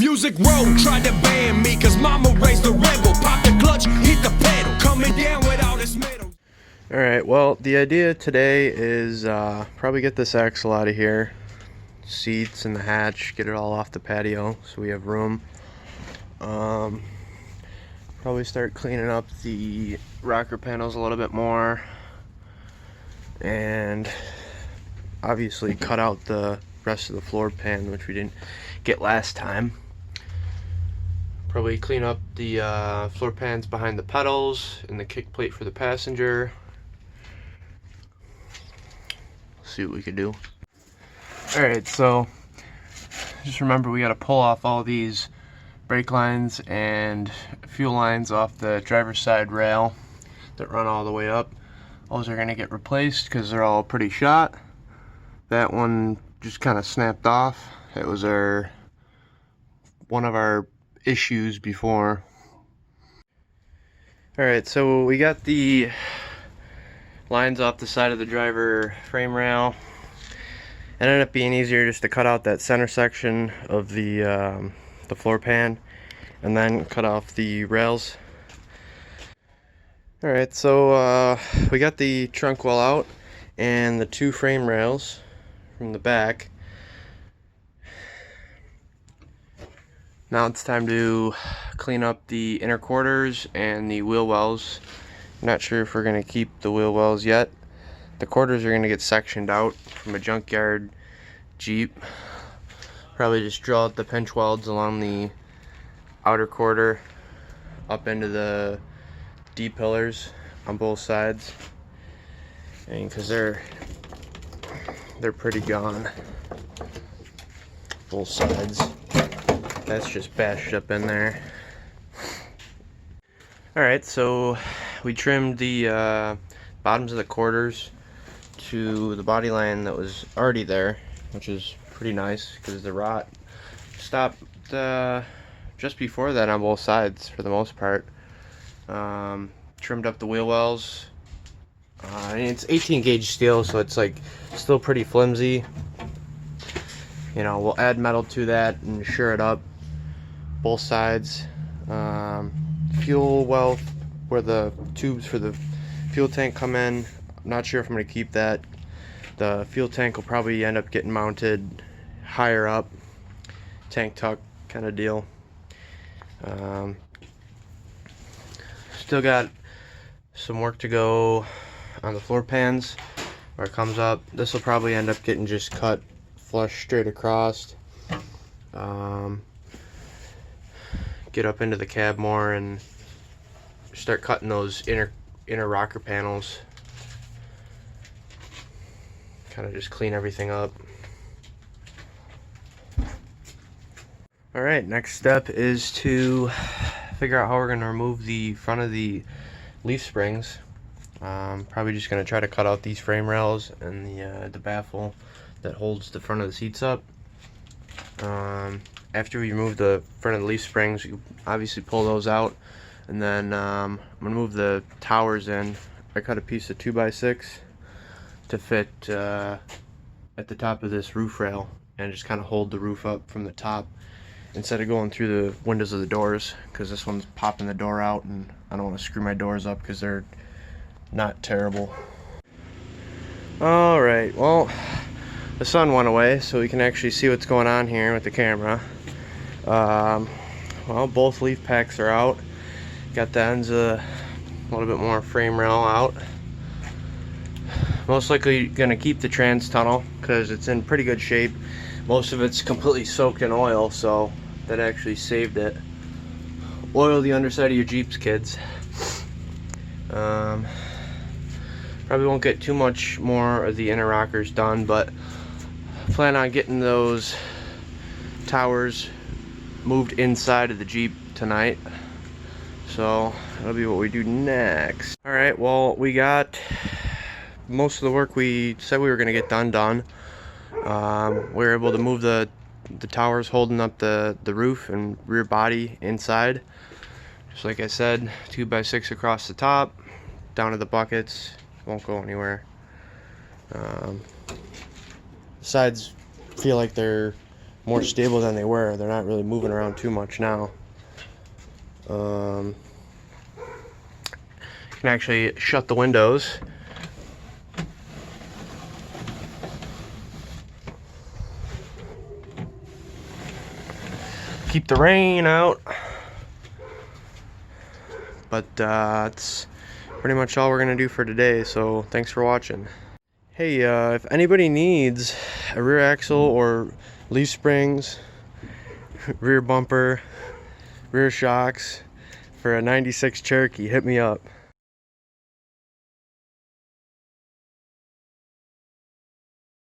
Music Road tried to ban me cause mama raised a rebel. Pop the clutch, hit the pedal, coming down with all this metal. Alright, well, the idea today is probably get this axle out of here, seats and the hatch, get it all off the patio so we have room. Probably start cleaning up the rocker panels a little bit more, and obviously cut out the rest of the floor pan, which we didn't get last time. Probably clean up the floor pans behind the pedals and the kick plate for the passenger. See what we can do. Alright, so just remember we got to pull off all these brake lines and fuel lines off the driver's side rail that run all the way up. Those are going to get replaced because they're all pretty shot. That one just kind of snapped off. It was one of our issues before. Alright, so we got the lines off the side of the driver frame rail. It ended up being easier just to cut out that center section of the floor pan and then cut off the rails. Alright, so we got the trunk well out and the two frame rails from the back. Now it's time to clean up the inner quarters and the wheel wells. I'm not sure if we're going to keep the wheel wells yet. The quarters are going to get sectioned out from a junkyard Jeep. Probably just drill out the pinch welds along the outer quarter up into the D-pillars on both sides, and because they're pretty gone, both sides. That's just bashed up in there. Alright, so we trimmed the bottoms of the quarters to the body line that was already there, which is pretty nice because the rot stopped just before that on both sides for the most part. Trimmed up the wheel wells. It's 18 gauge steel, so it's like still pretty flimsy. You know, we'll add metal to that and sure it up both sides. Fuel well, where the tubes for the fuel tank come in, I'm not sure if I'm going to keep that. The fuel tank will probably end up getting mounted higher up, tank tuck kind of deal. Still got some work to go on the floor pans where it comes up. This will probably end up getting just cut flush straight across. Get up into the cab more and start cutting those inner rocker panels. Kind of just clean everything up. Alright, next step is to figure out how we're going to remove the front of the leaf springs. Probably just going to try to cut out these frame rails and the baffle that holds the front of the seats up. After we remove the front of the leaf springs, you obviously pull those out, and then I'm going to move the towers in. I cut a piece of 2x6 to fit at the top of this roof rail and just kind of hold the roof up from the top instead of going through the windows of the doors, because this one's popping the door out and I don't want to screw my doors up because they're not terrible. Alright, well, the sun went away so we can actually see what's going on here with the camera. Well, both leaf packs are out. Got the ends a little bit more frame rail out. Most likely gonna keep the trans tunnel because it's in pretty good shape. Most of it's completely soaked in oil, so that actually saved it. Oil the underside of your Jeeps, kids. Probably won't get too much more of the inner rockers done, but plan on getting those towers moved inside of the Jeep tonight. So that'll be what we do next. Alright, well, we got most of the work we said we were going to get done. We were able to move the towers holding up the roof and rear body inside. Just like I said, 2x6 across the top, down to the buckets, won't go anywhere. Sides feel like they're more stable than they were. They're not really moving around too much now. You can actually shut the windows. Keep the rain out. But that's pretty much all we're gonna do for today, so thanks for watching. Hey, if anybody needs a rear axle or leaf springs, rear bumper, rear shocks for a 96 Cherokee, hit me up.